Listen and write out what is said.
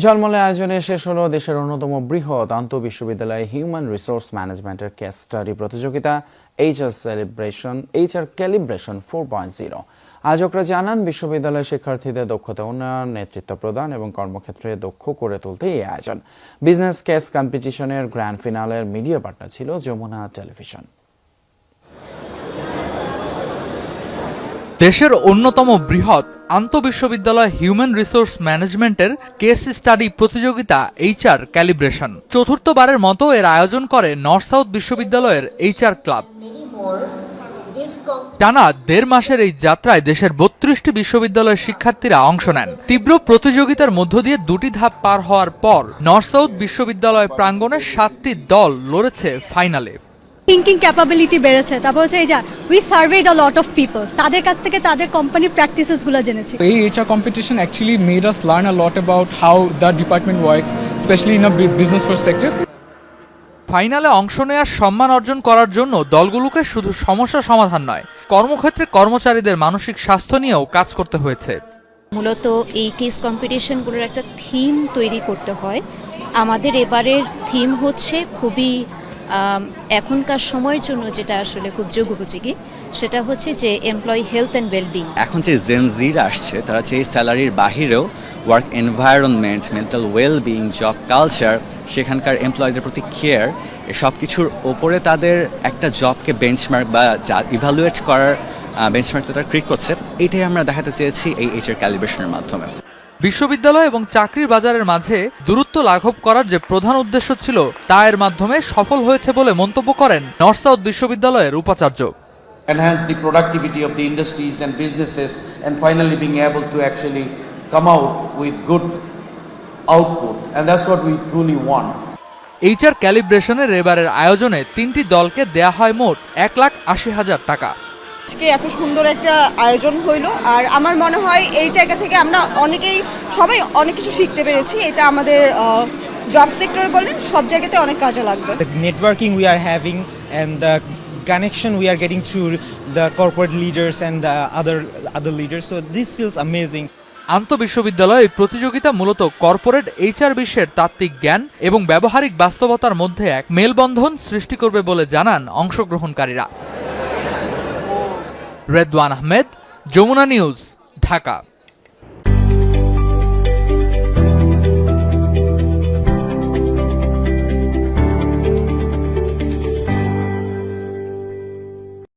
ঝলমলে আয়োজনে শেষ হলো দেশের অন্যতম বৃহৎ আন্তঃবিশ্ববিদ্যালয় হিউম্যান রিসোর্স ম্যানেজমেন্টের কেস স্টাডি প্রতিযোগিতা এইচআর ক্যালিব্রেশন 4.0। আয়োজকরা জানান, বিশ্ববিদ্যালয় শিক্ষার্থীদের দক্ষতা উন্নয়ন, নেতৃত্ব প্রদান এবং কর্মক্ষেত্রে দক্ষ করে তুলতে এই আয়োজন। বিজনেস কেস কম্পিটিশনের গ্র্যান্ড ফিনালের মিডিয়া পার্টনার ছিল যমুনা টেলিভিশন। দেশের অন্যতম বৃহৎ আন্তঃবিশ্ববিদ্যালয় হিউম্যান রিসোর্স ম্যানেজমেন্টের কেস স্টাডি প্রতিযোগিতা এইচআর ক্যালিব্রেশন চতুর্থবারের মতো এর আয়োজন করে নর্থ সাউথ বিশ্ববিদ্যালয়ের এইচআর ক্লাব। টানা ১.৫ মাসের এই যাত্রায় দেশের ৩২টি বিশ্ববিদ্যালয়ের শিক্ষার্থীরা অংশ নেন। তীব্র প্রতিযোগিতার মধ্য দিয়ে ২টি ধাপ পার হওয়ার পর নর্থ সাউথ বিশ্ববিদ্যালয় প্রাঙ্গণে ৭টি দল লড়েছে ফাইনালে। থিঙ্কিং ক্যাপাবিলিটি বেড়েছে, তারপর হচ্ছে এই যে we served a lot of people, তাদের কাছ থেকে তাদের কোম্পানির প্র্যাকটিসেসগুলো জেনেছি। এই HR competition actually made us learn a lot about how the department works, especially in a business perspective. ফাইনালে অংশ নেওয়ার সম্মান অর্জন করার জন্য দলগুলোকে শুধু সমস্যা সমাধান নয়, কর্মক্ষেত্রে কর্মচারীদের মানসিক স্বাস্থ্য নিয়েও কাজ করতে হয়েছে। মূলত এই কেস কম্পিটিশনগুলোর একটা থিম তৈরি করতে হয়। আমাদের এবারের থিম হচ্ছে খুবই এখনকার সময়ের জন্য যেটা আসলে খুব যুগোপযোগী, সেটা হচ্ছে যে এমপ্লয়ি হেলথ অ্যান্ড ওয়েলবিং। এখন যে জেনজিরা আসছে তারা যে স্যালারির বাহিরেও work environment, mental wellbeing, job culture, সেখানকার এমপ্লয়ীদের প্রতি কেয়ার, এসব কিছুর ওপরে তাদের একটা জবকে বেঞ্চমার্ক বা ইভ্যালুয়েট করার বেঞ্চমার্ক তারা ক্রিয়েট করছে। এটাই আমরা দেখাতে চেয়েছি এই এইচআর ক্যালিব্রেশনের মাধ্যমে। বিশ্ববিদ্যালয় এবং চাকরির বাজারের মাঝে দূরত্ব লাঘব করার যে প্রধান উদ্দেশ্য ছিল তা এর মাধ্যমে সফল হয়েছে বলে মন্তব্য করেন নর্থ সাউথ বিশ্ববিদ্যালয়ের উপাচার্য। Enhance the productivity of the industries and businesses and finally being able to actually come out with good output, and that's what we truly want. HR ক্যালিব্রেশনের এবারের আয়োজনে 3টি দলকে দেয়া হয় মোট 1,80,000 টাকা। আজকে এত সুন্দর একটা আয়োজন হইলো, আর আমার মনে হয় এই জায়গা থেকে আমরা সবাই অনেক কিছু শিখতে পেরেছি। এটা আমাদের জব সেক্টরে বলেন সব জায়গাতে অনেক কাজে লাগবে। The networking we are having and the connection we are getting through the corporate leaders and the other leaders, so this feels amazing. আন্তঃবিশ্ববিদ্যালয় এই প্রতিযোগিতা মূলত কর্পোরেট এইচআর বিশ্বের তাত্ত্বিক জ্ঞান এবং ব্যবহারিক বাস্তবতার মধ্যে এক মেলবন্ধন সৃষ্টি করবে বলে জানান অংশগ্রহণকারীরা। রেদওয়ান আহমেদ, যমুনা নিউজ, ঢাকা।